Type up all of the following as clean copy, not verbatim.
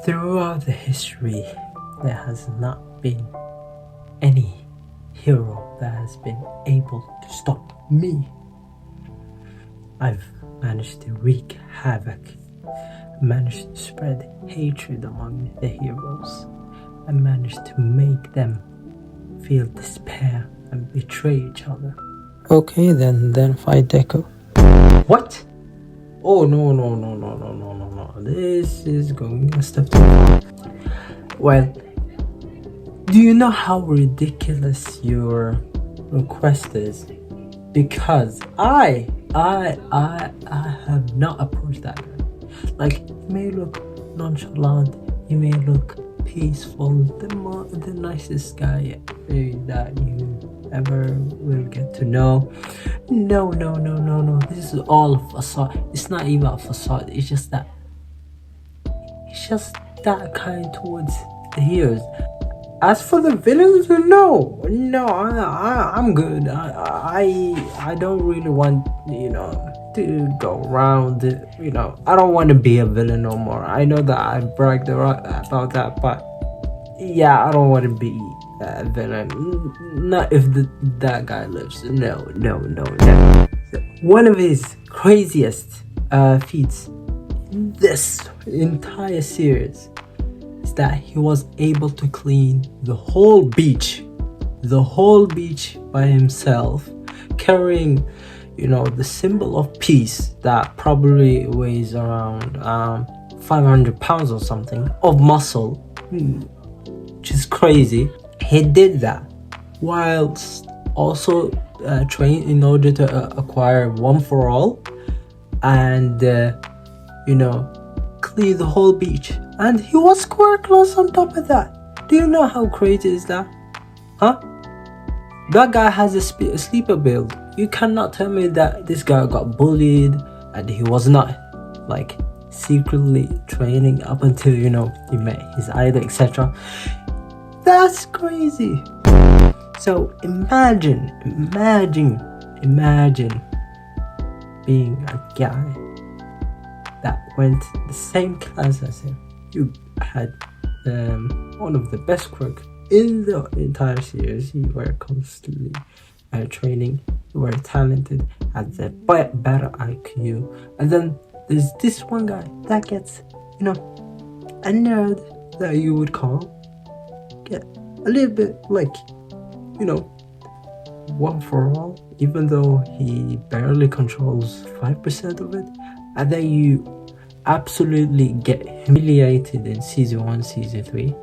Throughout the history, there has not been any hero that has been able to stop me. I've managed to wreak havoc, managed to spread hatred among the heroes, and managed to make them feel despair and betray each other. Okay, then fight Deku. What? Oh no. This is going a step too far. Well, do you know how ridiculous your request is? Because I have not approached that guy. Like, he may look nonchalant, he may look peaceful, the nicest guy that you ever will get to know. No. This is all a facade. It's not even a facade. It's just that kind towards the heroes. As for the villains, no, I'm good. I don't really want, to go around, I don't want to be a villain no more. I know that I bragged about that, but yeah, I don't want to be a villain. Not if that guy lives. No. So one of his craziest feats in this entire series is that he was able to clean the whole beach by himself, carrying, the symbol of peace that probably weighs around 500 pounds or something of muscle, which is crazy. He did that whilst also trained in order to acquire One For All and clear the whole beach, and he was quirkless on top of that. Do you know how crazy is that? Huh? That guy has a sleeper build. You cannot tell me that this guy got bullied and he was not secretly training up until he met his idol, etc. That's crazy. So imagine being a guy that went the same class as him. You had one of the best quirks in the entire series. You were constantly training. You were talented, had the better IQ, and then there's this one guy that gets, a nerd that you would get a little bit One For All, even though he barely controls 5% of it, and then you absolutely get humiliated in season 1, season 3.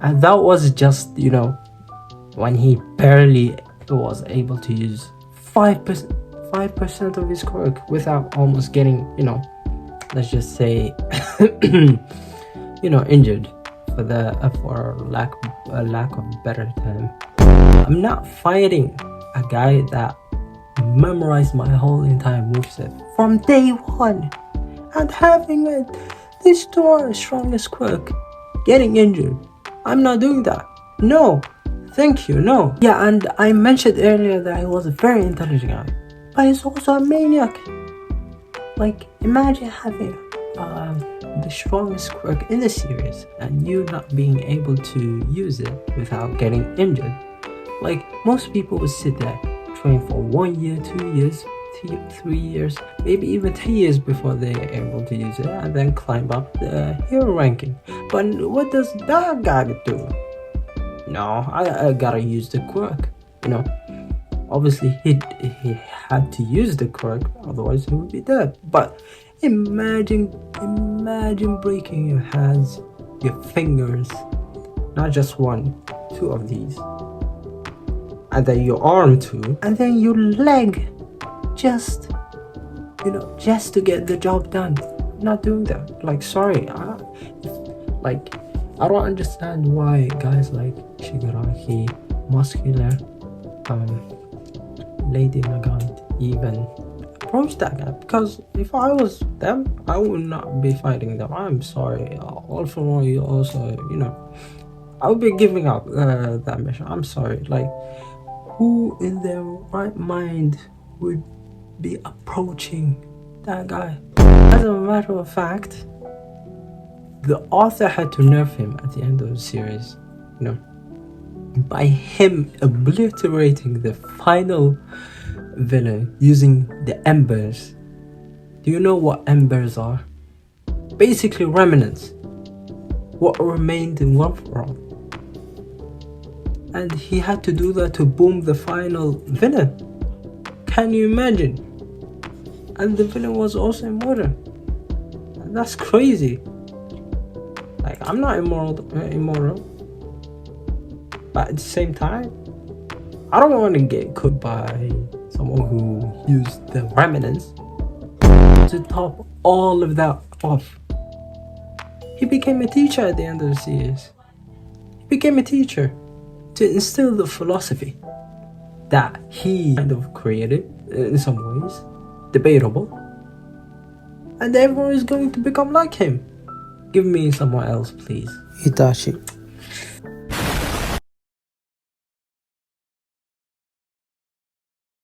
And that was just, when he barely was able to use 5% of his quirk without almost getting, let's just say, injured for lack of better term. I'm not fighting a guy that memorized my whole entire moveset from day one and having this strongest quirk getting injured. I'm not doing that. No, thank you, no. Yeah, and I mentioned earlier that he was a very intelligent guy, but he's also a maniac. Imagine having the strongest quirk in the series and you not being able to use it without getting injured. Most people would sit there, train for 1 year, 2 years, 3 years, maybe even 10 years before they're able to use it, and then climb up the hero ranking. But what does that guy do? No, I gotta use the quirk. Obviously he had to use the quirk, otherwise he would be dead. But imagine breaking your hands, your fingers, not just 1, 2 of these, and then your arm too, and then your leg, just to get the job done. Not doing that. Sorry, I don't understand why guys like Shigaraki, Muscular, Lady Nagant even approach that guy, because if I was them, I would not be fighting them. I'm sorry. All For All, you also, I would be giving up that mission. I'm sorry. Who in their right mind would be approaching that guy? As a matter of fact, the author had to nerf him at the end of the series, you know, by him obliterating the final villain using the embers. Do you know what embers are? Basically remnants, what remained in one world. And he had to do that to boom the final villain. Can you imagine? And the villain was also immortal. And that's crazy. Like, I'm not immoral, but at the same time, I don't want to get cooked by someone who used the remnants. To top all of that off, he became a teacher at the end of the series. He became a teacher to instill the philosophy that he kind of created in some ways, debatable, and everyone is going to become like him. Give me someone else, please. Itachi.